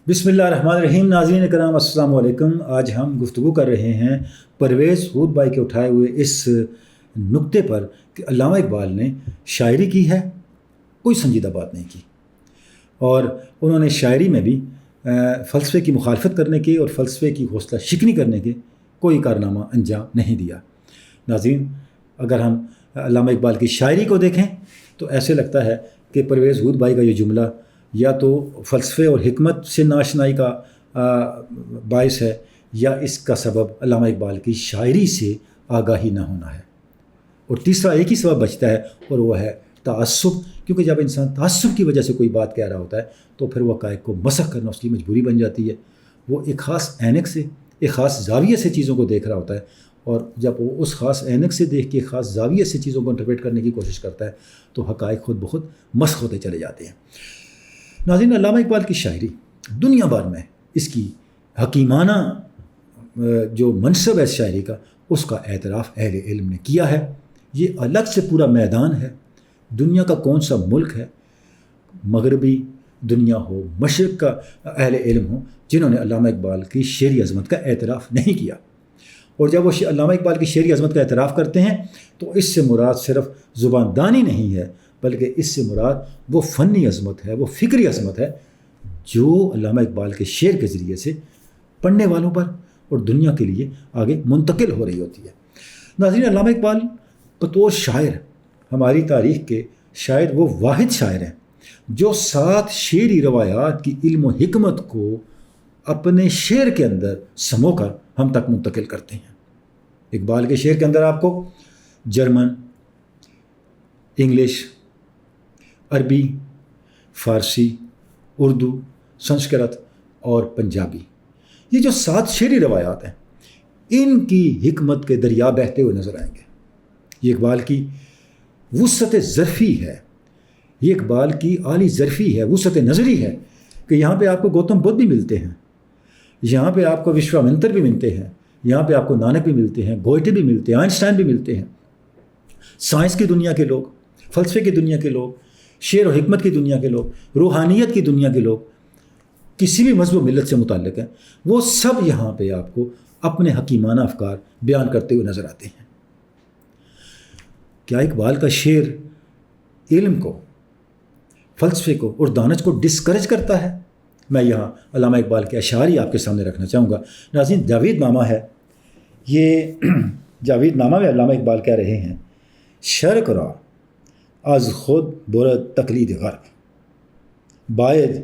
بسم اللہ الرحمن الرحیم. ناظرین کرام السلام علیکم. آج ہم گفتگو کر رہے ہیں پرویز ہود بھائی کے اٹھائے ہوئے اس نقطے پر کہ علامہ اقبال نے شاعری کی ہے، کوئی سنجیدہ بات نہیں کی، اور انہوں نے شاعری میں بھی فلسفے کی مخالفت کرنے کے اور فلسفے کی حوصلہ شکنی کرنے کے کوئی کارنامہ انجام نہیں دیا. ناظرین، اگر ہم علامہ اقبال کی شاعری کو دیکھیں تو ایسے لگتا ہے کہ پرویز ہود بھائی کا یہ جملہ یا تو فلسفے اور حکمت سے ناشنائی کا باعث ہے، یا اس کا سبب علامہ اقبال کی شاعری سے آگاہی نہ ہونا ہے. اور تیسرا ایک ہی سبب بچتا ہے، اور وہ ہے تعصب. کیونکہ جب انسان تعصب کی وجہ سے کوئی بات کہہ رہا ہوتا ہے تو پھر وہ حقائق کو مسخ کرنا اس کی مجبوری بن جاتی ہے. وہ ایک خاص اینک سے، ایک خاص زاویے سے چیزوں کو دیکھ رہا ہوتا ہے، اور جب وہ اس خاص اینک سے دیکھ کے خاص زاویے سے چیزوں کو انٹرپریٹ کرنے کی کوشش کرتا ہے تو حقائق خود بخود مسخ ہوتے چلے جاتے ہیں. ناظرین، علامہ اقبال کی شاعری دنیا بھر میں اس کی حکیمانہ جو منصب ہے شاعری کا، اس کا اعتراف اہل علم نے کیا ہے. یہ الگ سے پورا میدان ہے. دنیا کا کون سا ملک ہے، مغربی دنیا ہو، مشرق کا اہل علم ہو، جنہوں نے علامہ اقبال کی شعری عظمت کا اعتراف نہیں کیا. اور جب وہ علامہ اقبال کی شعری عظمت کا اعتراف کرتے ہیں تو اس سے مراد صرف زبان دانی نہیں ہے، بلکہ اس سے مراد وہ فنی عظمت ہے، وہ فکری عظمت ہے جو علامہ اقبال کے شعر کے ذریعے سے پڑھنے والوں پر اور دنیا کے لیے آگے منتقل ہو رہی ہوتی ہے. ناظرین، علامہ اقبال بطور شاعر ہماری تاریخ کے شاید وہ واحد شاعر ہیں جو 7 شعری روایات کی علم و حکمت کو اپنے شعر کے اندر سمو کر ہم تک منتقل کرتے ہیں. اقبال کے شعر کے اندر آپ کو جرمن، انگلش، عربی، فارسی، اردو، سنسکرت اور پنجابی، یہ جو 7 شعری روایات ہیں، ان کی حکمت کے دریا بہتے ہوئے نظر آئیں گے. یہ اقبال کی وسعت ظرفی ہے، یہ اقبال کی عالی ظرفی ہے، وسعت نظری ہے کہ یہاں پہ آپ کو گوتم بدھ بھی ملتے ہیں، یہاں پہ آپ کو وشوامنتر بھی ملتے ہیں، یہاں پہ آپ کو نانک بھی ملتے ہیں، گوئٹے بھی ملتے ہیں، آئنسٹائن بھی ملتے ہیں. سائنس کی دنیا کے لوگ، فلسفے کی دنیا کے لوگ، شعر و حکمت کی دنیا کے لوگ، روحانیت کی دنیا کے لوگ، کسی بھی مذہب و ملت سے متعلق ہیں، وہ سب یہاں پہ آپ کو اپنے حکیمانہ افکار بیان کرتے ہوئے نظر آتے ہیں. کیا اقبال کا شعر علم کو، فلسفے کو اور دانش کو ڈسکریج کرتا ہے؟ میں یہاں علامہ اقبال کے اشعار ہی آپ کے سامنے رکھنا چاہوں گا. ناظرین، جاوید نامہ ہے، یہ جاوید نامہ میں علامہ اقبال کہہ رہے ہیں: شرق را از خود برد تقلید غرب، باید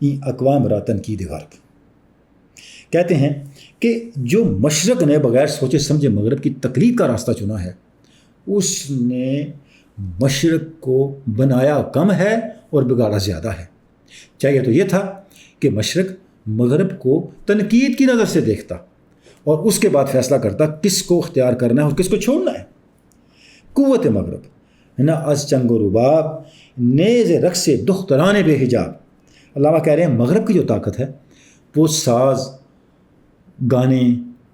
این اقوام را تنقید غرب. کہتے ہیں کہ جو مشرق نے بغیر سوچے سمجھے مغرب کی تقلید کا راستہ چنا ہے، اس نے مشرق کو بنایا کم ہے اور بگاڑا زیادہ ہے. چاہیے تو یہ تھا کہ مشرق مغرب کو تنقید کی نظر سے دیکھتا اور اس کے بعد فیصلہ کرتا کس کو اختیار کرنا ہے اور کس کو چھوڑنا ہے. قوت مغرب نہ از چنگ و رباب نیز رقص دختران بے حجاب. علامہ کہہ رہے ہیں مغرب کی جو طاقت ہے وہ ساز، گانے،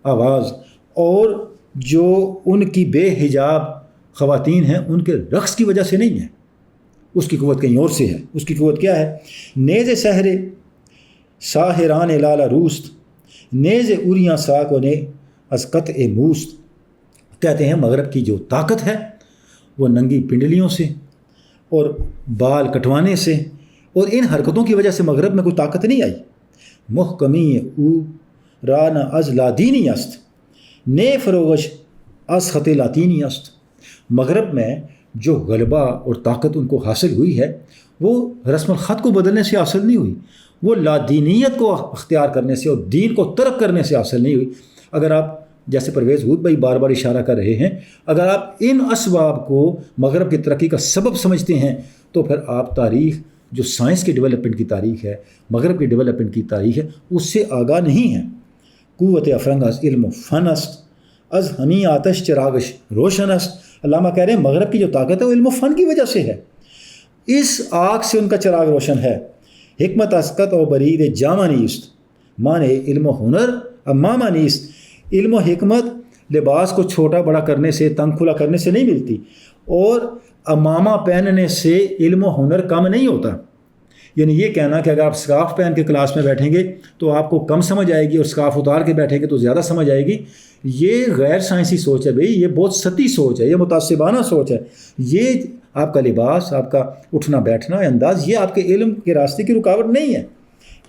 آواز اور جو ان کی بے حجاب خواتین ہیں ان کے رقص کی وجہ سے نہیں ہے، اس کی قوت کہیں اور سے ہے. اس کی قوت کیا ہے؟ نیز سحر ساحران لالا روست نیز اوریاں ساک و نے از قطع موست. کہتے ہیں مغرب کی جو طاقت ہے وہ ننگی پنڈلیوں سے اور بال کٹوانے سے اور ان حرکتوں کی وجہ سے مغرب میں کوئی طاقت نہیں آئی. محکمی او ران از لادینی است نے فروغش از خط لاطینی است. مغرب میں جو غلبہ اور طاقت ان کو حاصل ہوئی ہے وہ رسم الخط کو بدلنے سے حاصل نہیں ہوئی، وہ لادینیت کو اختیار کرنے سے اور دین کو ترک کرنے سے حاصل نہیں ہوئی. اگر آپ جیسے پرویز ہود بھائی بار بار اشارہ کر رہے ہیں، اگر آپ ان اسباب کو مغرب کی ترقی کا سبب سمجھتے ہیں تو پھر آپ تاریخ جو سائنس کی ڈیولپمنٹ کی تاریخ ہے، مغرب کی ڈیولپمنٹ کی تاریخ ہے، اس سے آگاہ نہیں ہیں. قوت افرنگ از علم و فن است از ہمی آتش چراغش روشن است. علامہ کہہ رہے ہیں مغرب کی جو طاقت ہے وہ علم و فن کی وجہ سے ہے، اس آگ سے ان کا چراغ روشن ہے. حکمت اسقط و برید جامع نیست مانے علم و ہنر امامہ نیست. علم و حکمت لباس کو چھوٹا بڑا کرنے سے، تنگ کھلا کرنے سے نہیں ملتی، اور امامہ پہننے سے علم و ہنر کم نہیں ہوتا. یعنی یہ کہنا کہ اگر آپ اسکارف پہن کے کلاس میں بیٹھیں گے تو آپ کو کم سمجھ آئے گی اور اسکارف اتار کے بیٹھیں گے تو زیادہ سمجھ آئے گی، یہ غیر سائنسی سوچ ہے بھائی، یہ بہت سطحی سوچ ہے، یہ متعصبانہ سوچ ہے۔ یہ آپ کا لباس، آپ کا اٹھنا بیٹھنا انداز، یہ آپ کے علم کے راستے کی رکاوٹ نہیں ہے۔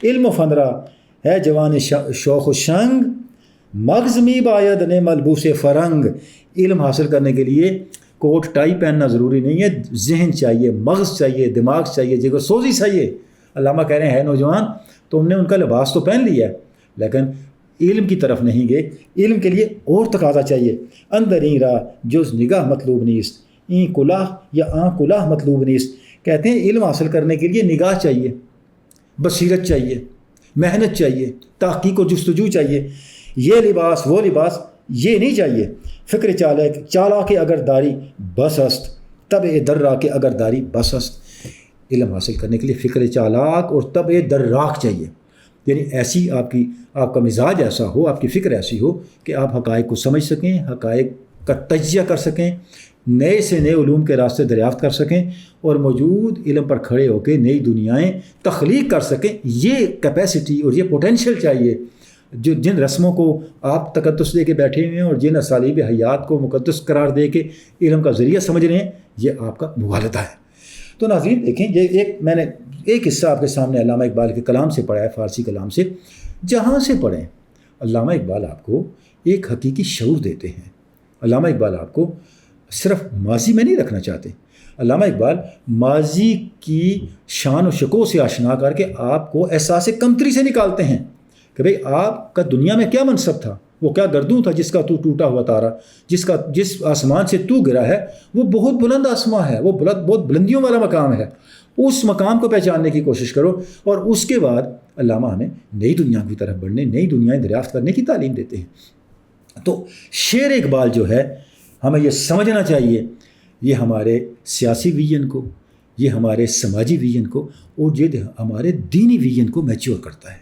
علم و فندرہ ہے جوان شوق و شنگ، مغز می باید نے ملبوس فرنگ۔ علم حاصل کرنے کے لیے کوٹ ٹائی پہننا ضروری نہیں ہے، ذہن چاہیے، مغز چاہیے، دماغ چاہیے، جگر سوزی چاہیے۔ علامہ کہہ رہے ہیں نوجوان تم نے ان کا لباس تو پہن لیا ہے لیکن علم کی طرف نہیں گئے، علم کے لیے اور تقاضا چاہیے۔ اندر این را جز نگاہ مطلوب نیست، این کلاه یا آن کلاه مطلوب نیست۔ کہتے ہیں علم حاصل کرنے کے لیے نگاہ چاہیے، بصیرت چاہیے، محنت چاہیے، تحقیق و جستجو چاہیے۔ یہ لباس وہ لباس یہ نہیں چاہیے۔ فکر چالاک اگر داری بس است، طبع دراک اگر داری بس است۔ علم حاصل کرنے کے لیے فکر چالاک اور طبع دراک چاہیے، یعنی ایسی آپ کا مزاج ایسا ہو، آپ کی فکر ایسی ہو کہ آپ حقائق کو سمجھ سکیں، حقائق کا تجزیہ کر سکیں، نئے سے نئے علوم کے راستے دریافت کر سکیں اور موجود علم پر کھڑے ہو کے نئی دنیایں تخلیق کر سکیں۔ یہ کیپیسٹی اور یہ پوٹینشیل چاہیے۔ جن رسموں کو آپ تقدس دے کے بیٹھے ہوئے ہیں اور جن اسالیب حیات کو مقدس قرار دے کے علم کا ذریعہ سمجھ رہے ہیں، یہ آپ کا مغالطہ ہے۔ تو ناظرین دیکھیں، یہ میں نے ایک حصہ آپ کے سامنے علامہ اقبال کے کلام سے پڑھا ہے، فارسی کلام سے۔ جہاں سے پڑھیں علامہ اقبال آپ کو ایک حقیقی شعور دیتے ہیں۔ علامہ اقبال آپ کو صرف ماضی میں نہیں رکھنا چاہتے، علامہ اقبال ماضی کی شان و شکوہ سے آشنا کر کے آپ کو احساس کمتری سے نکالتے ہیں کہ بھئی آپ کا دنیا میں کیا منصب تھا، وہ کیا گردوں تھا جس کا تو ٹوٹا ہوا تارا، جس آسمان سے تو گرا ہے وہ بہت بلند آسمان ہے، وہ بہت بلندیوں والا مقام ہے۔ اس مقام کو پہچاننے کی کوشش کرو، اور اس کے بعد علامہ ہمیں نئی دنیا کی طرف بڑھنے، نئی دنیایں دریافت کرنے کی تعلیم دیتے ہیں۔ تو شعر اقبال جو ہے ہمیں یہ سمجھنا چاہیے، یہ ہمارے سیاسی ویژن کو، یہ ہمارے سماجی ویژن کو اور یہ ہمارے دینی ویژن کو میچور کرتا ہے،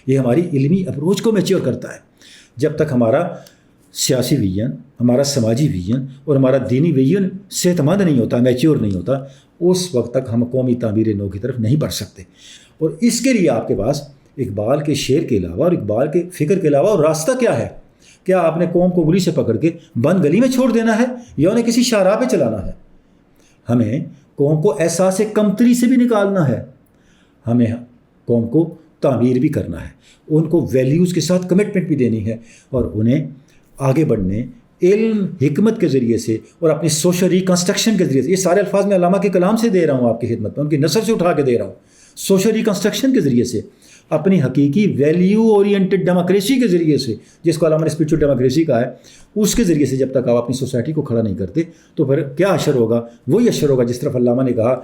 یہ ہماری علمی اپروچ کو میچور کرتا ہے۔ جب تک ہمارا سیاسی ویژن، ہمارا سماجی ویژن اور ہمارا دینی ویژن صحت مند نہیں ہوتا، میچور نہیں ہوتا، اس وقت تک ہم قومی تعمیر نو کی طرف نہیں بڑھ سکتے۔ اور اس کے لیے آپ کے پاس اقبال کے شعر کے علاوہ اور اقبال کے فکر کے علاوہ اور راستہ کیا ہے؟ کیا آپ نے قوم کو گلی سے پکڑ کے بند گلی میں چھوڑ دینا ہے یا انہیں کسی شاہراہ پہ چلانا ہے؟ ہمیں قوم کو احساس کمتری سے بھی نکالنا ہے، ہمیں قوم کو تعمیر بھی کرنا ہے، ان کو ویلیوز کے ساتھ کمٹمنٹ بھی دینی ہے، اور انہیں آگے بڑھنے علم حکمت کے ذریعے سے اور اپنی سوشل ریکنسٹرکشن کے ذریعے سے، یہ سارے الفاظ میں علامہ کے کلام سے دے رہا ہوں آپ کی خدمت میں، ان کی نثر سے اٹھا کے دے رہا ہوں، سوشل ریکنسٹرکشن کے ذریعے سے، اپنی حقیقی ویلیو اورینٹڈ ڈیموکریسی کے ذریعے سے، جس کو علامہ نے اسپرچل ڈیموکریسی کہا ہے، اس کے ذریعے سے جب تک آپ اپنی سوسائٹی کو کھڑا نہیں کرتے تو پھر کیا اشر ہوگا؟ وہی اشر ہوگا جس طرف علامہ نے کہا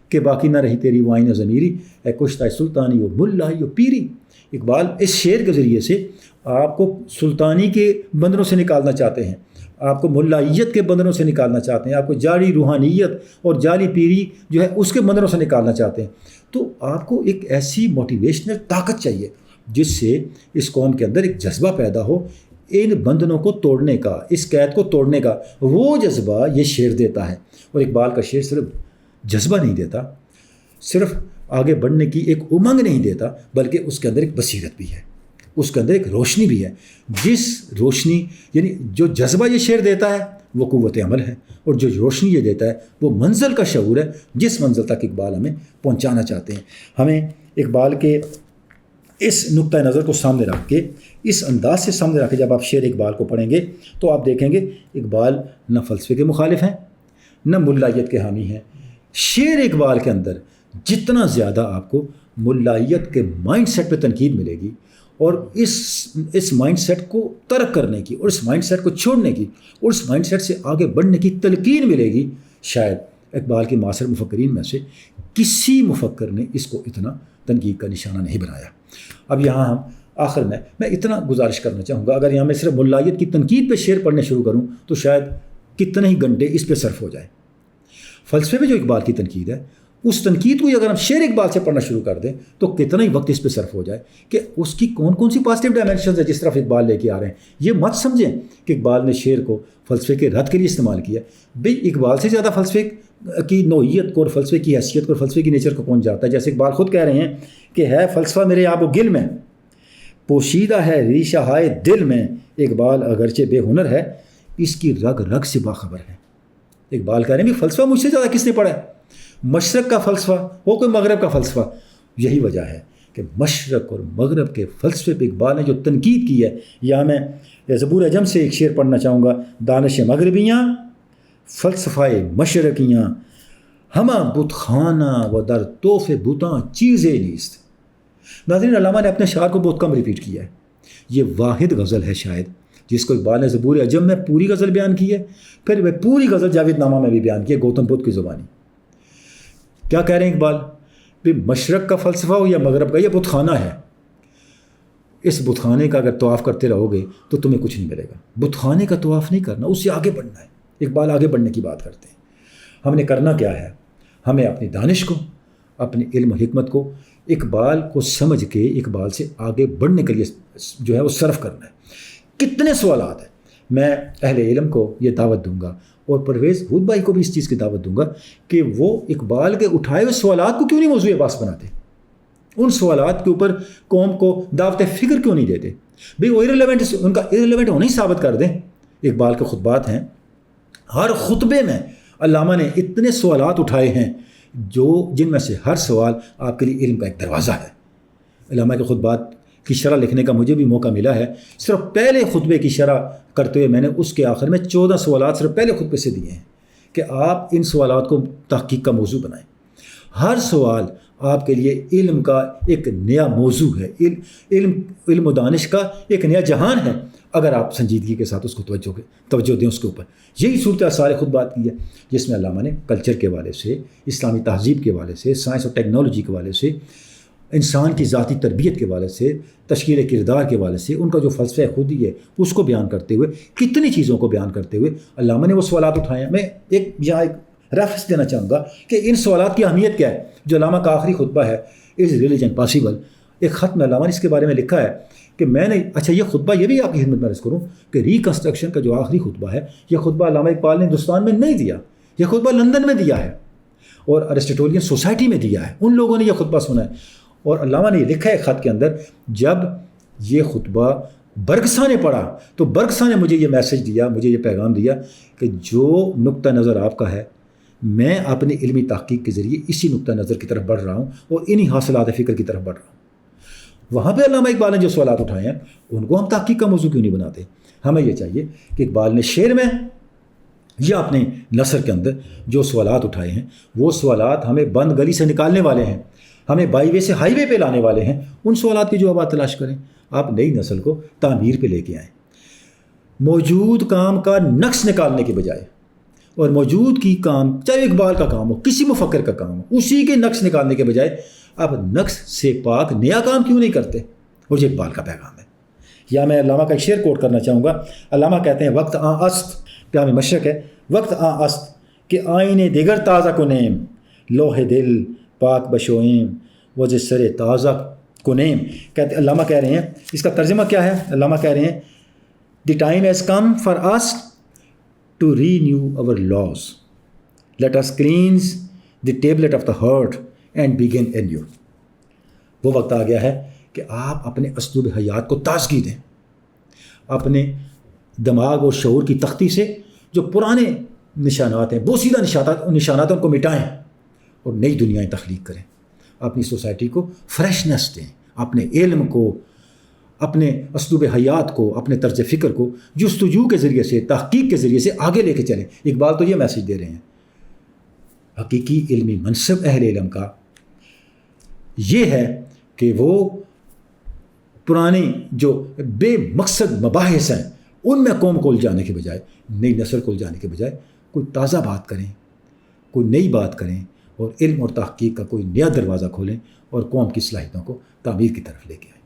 کہ باقی نہ رہی تیری وائن ضمیری، اے کشتہ سلطانی و ملائی و پیری۔ اقبال اس شعر کے ذریعے سے آپ کو سلطانی کے بندروں سے نکالنا چاہتے ہیں، آپ کو ملائیت کے بندروں سے نکالنا چاہتے ہیں، آپ کو جعلی روحانیت اور جعلی پیری جو ہے اس کے بندروں سے نکالنا چاہتے ہیں۔ تو آپ کو ایک ایسی موٹیویشنل طاقت چاہیے جس سے اس قوم کے اندر ایک جذبہ پیدا ہو ان بندھنوں کو توڑنے کا، اس قید کو توڑنے کا۔ وہ جذبہ یہ شعر دیتا ہے، اور اقبال کا شعر صرف جذبہ نہیں دیتا، صرف آگے بڑھنے کی ایک امنگ نہیں دیتا، بلکہ اس کے اندر ایک بصیرت بھی ہے، اس کے اندر ایک روشنی بھی ہے، جس روشنی یعنی جو جذبہ یہ شعر دیتا ہے وہ قوت عمل ہے، اور جو روشنی یہ دیتا ہے وہ منزل کا شعور ہے، جس منزل تک اقبال ہمیں پہنچانا چاہتے ہیں۔ ہمیں اقبال کے اس نقطۂ نظر کو سامنے رکھ کے، اس انداز سے سامنے رکھ کے جب آپ شعر اقبال کو پڑھیں گے تو آپ دیکھیں گے اقبال نہ فلسفے کے مخالف ہیں، نہ ملائیت کے حامی ہیں۔ شعر اقبال کے اندر جتنا زیادہ آپ کو ملائیت کے مائنڈ سیٹ پہ تنقید ملے گی، اور اس مائنڈ سیٹ کو ترک کرنے کی، اور اس مائنڈ سیٹ کو چھوڑنے کی، اور اس مائنڈ سیٹ سے آگے بڑھنے کی تلقین ملے گی، شاید اقبال کے معاصر مفکرین میں سے کسی مفکر نے اس کو اتنا تنقید کا نشانہ نہیں بنایا۔ اب یہاں ہم آخر میں اتنا گزارش کرنا چاہوں گا، اگر یہاں میں صرف ملائیت کی تنقید پہ شعر پڑھنے شروع کروں تو شاید کتنے ہی گھنٹے اس پہ صرف ہو جائیں۔ فلسفے میں جو اقبال کی تنقید ہے، اس تنقید کو اگر ہم شعر اقبال سے پڑھنا شروع کر دیں تو کتنا ہی وقت اس پہ صرف ہو جائے کہ اس کی کون کون سی پازیٹیو ڈائمینشنز ہیں جس طرف اقبال لے کے آ رہے ہیں۔ یہ مت سمجھیں کہ اقبال نے شعر کو فلسفے کے رد کے لیے استعمال کیا، بھئی اقبال سے زیادہ فلسفے کی نوعیت کو اور فلسفے کی حیثیت کو اور فلسفے کی نیچر کو کون جانتا ہے؟ جیسے اقبال خود کہہ رہے ہیں کہ ہے فلسفہ میرے آب و گل میں، پوشیدہ ہے ریشہ ہائے دل میں، اقبال اگرچہ بے ہنر ہے اس کی رگ رگ سے باخبر ہے۔ اقبال کہہ رہے ہیں کہ فلسفہ مجھ سے زیادہ کس نے پڑھا ہے؟ مشرق کا فلسفہ ہو کوئی مغرب کا فلسفہ۔ یہی وجہ ہے کہ مشرق اور مغرب کے فلسفے پہ اقبال نے جو تنقید کی ہے، یا میں زبور اجم سے ایک شعر پڑھنا چاہوں گا، دانش مغربیاں فلسفہ مشرقیاں، ہمہ بت خانہ و در توف بتاں چیزیں نیست۔ ناظرین، علامہ نے اپنے شعر کو بہت کم ریپیٹ کیا ہے۔ یہ واحد غزل ہے شاید جس کو اقبال نے زبور اجم میں پوری غزل بیان کی ہے، پھر وہ پوری غزل جاوید نامہ میں بھی بیان کی ہے گوتم بدھ کی زبانی۔ کیا کہہ رہے ہیں اقبال؟ بھی مشرق کا فلسفہ ہو یا مغرب کا، یہ بت خانہ ہے، اس بت خانے کا اگر طواف کرتے رہو گے تو تمہیں کچھ نہیں ملے گا۔ بت خانے کا طواف نہیں کرنا، اس سے آگے بڑھنا ہے۔ اقبال آگے بڑھنے کی بات کرتے ہیں۔ ہم نے کرنا کیا ہے؟ ہمیں اپنی دانش کو، اپنے علم و حکمت کو اقبال کو سمجھ کے اقبال سے آگے بڑھنے کے لیے جو ہے وہ صرف کرنا ہے۔ کتنے سوالات ہیں، میں اہل علم کو یہ دعوت دوں گا اور پرویز ہود بھائی کو بھی اس چیز کی دعوت دوں گا کہ وہ اقبال کے اٹھائے ہوئے سوالات کو کیوں نہیں موضوع بحث بناتے، ان سوالات کے اوپر قوم کو دعوت فکر کیوں نہیں دیتے؟ بھئی وہ ایرریلیونٹ، ان کا ایرریلیونٹ ہونا ہی ثابت کر دیں۔ اقبال کے خطبات ہیں، ہر خطبے میں علامہ نے اتنے سوالات اٹھائے ہیں جن میں سے ہر سوال آپ کے لیے علم کا ایک دروازہ ہے۔ علامہ کے خطبات کی شرح لکھنے کا مجھے بھی موقع ملا ہے۔ صرف پہلے خطبے کی شرح کرتے ہوئے میں نے اس کے آخر میں 14 سوالات صرف پہلے خطبے سے دیے ہیں کہ آپ ان سوالات کو تحقیق کا موضوع بنائیں۔ ہر سوال آپ کے لیے علم کا ایک نیا موضوع ہے، علم و دانش کا ایک نیا جہان ہے، اگر آپ سنجیدگی کے ساتھ اس کو توجہ دیں اس کے اوپر۔ یہی صورت سارے خطبات کی ہے جس میں علامہ نے کلچر کے حوالے سے، اسلامی تہذیب کے حوالے سے، سائنس اور ٹیکنالوجی کے حوالے سے، انسان کی ذاتی تربیت کے حوالے سے، تشکیل کردار کے حوالے سے، ان کا جو فلسفہ خودی ہے اس کو بیان کرتے ہوئے، کتنی چیزوں کو بیان کرتے ہوئے علامہ نے وہ سوالات اٹھائے ہیں۔ میں یہاں ایک ریفرنس دینا چاہوں گا کہ ان سوالات کی اہمیت کیا ہے۔ جو علامہ کا آخری خطبہ ہے، از ریلیجن پاسبل، ایک خط میں علامہ نے اس کے بارے میں لکھا ہے کہ میں نے یہ خطبہ یہ بھی آپ کی خدمت میں عرض کروں کہ ریکنسٹرکشن کا جو آخری خطبہ ہے، یہ خطبہ علامہ اقبال نے ہندوستان میں نہیں دیا، یہ خطبہ لندن میں دیا ہے اور ارسٹوٹولین سوسائٹی میں دیا ہے، ان لوگوں نے یہ خطبہ سنا ہے۔ اور علامہ نے یہ لکھا ہے خط کے اندر، جب یہ خطبہ برگسا نے پڑھا تو برگسا نے مجھے یہ میسج دیا، مجھے یہ پیغام دیا کہ جو نقطہ نظر آپ کا ہے، میں اپنے علمی تحقیق کے ذریعے اسی نقطہ نظر کی طرف بڑھ رہا ہوں اور انہی حاصلات فکر کی طرف بڑھ رہا ہوں۔ وہاں پہ علامہ اقبال نے جو سوالات اٹھائے ہیں ان کو ہم تحقیق کا موضوع کیوں نہیں بناتے؟ ہمیں یہ چاہیے کہ اقبال نے شعر میں یا اپنے نثر کے اندر جو سوالات اٹھائے ہیں وہ سوالات ہمیں بند گلی سے نکالنے والے ہیں، ہمیں بائی وے سے ہائی وے پہ لانے والے ہیں۔ ان سوالات کی جوابات تلاش کریں، آپ نئی نسل کو تعمیر پہ لے کے آئیں۔ موجود کام کا نقص نکالنے کے بجائے، اور موجود کی کام چاہے اقبال کا کام ہو، کسی مفکر کا کام ہو، اسی کے نقص نکالنے کے بجائے آپ نقص سے پاک نیا کام کیوں نہیں کرتے؟ اور یہ اقبال کا پیغام ہے۔ یا میں علامہ کا ایک شعر کوٹ کرنا چاہوں گا۔ علامہ کہتے ہیں، وقت آں است، پیام مشرق ہے، وقت آں است کہ آئین دیگر تازہ کنیم، لوح دل پاک بشوئیم وز سر تازہ کنیم۔ کہتے علامہ کہہ رہے ہیں، اس کا ترجمہ کیا ہے؟ علامہ کہہ رہے ہیں، the time has come for us to renew our laws. Let us cleanse the tablet of the heart and begin anew. وہ وقت آ گیا ہے کہ آپ اپنے اسلوب حیات کو تازگی دیں، اپنے دماغ اور شعور کی تختی سے جو پرانے نشانات ہیں، بوسیدہ نشانات ان کو مٹائیں اور نئی دنیایں تخلیق کریں۔ اپنی سوسائٹی کو فریشنس دیں، اپنے علم کو، اپنے اسلوب حیات کو، اپنے طرز فکر کو جستجو کے ذریعے سے، تحقیق کے ذریعے سے آگے لے کے چلیں۔ اقبال تو یہ میسج دے رہے ہیں۔ حقیقی علمی منصب اہل علم کا یہ ہے کہ وہ پرانی جو بے مقصد مباحث ہیں ان میں قوم کو الجھانے کے بجائے، نئی نسل کو الجھانے کے بجائے کوئی تازہ بات کریں، کوئی نئی بات کریں اور علم اور تحقیق کا کوئی نیا دروازہ کھولیں اور قوم کی صلاحیتوں کو تعمیر کی طرف لے کے آئیں۔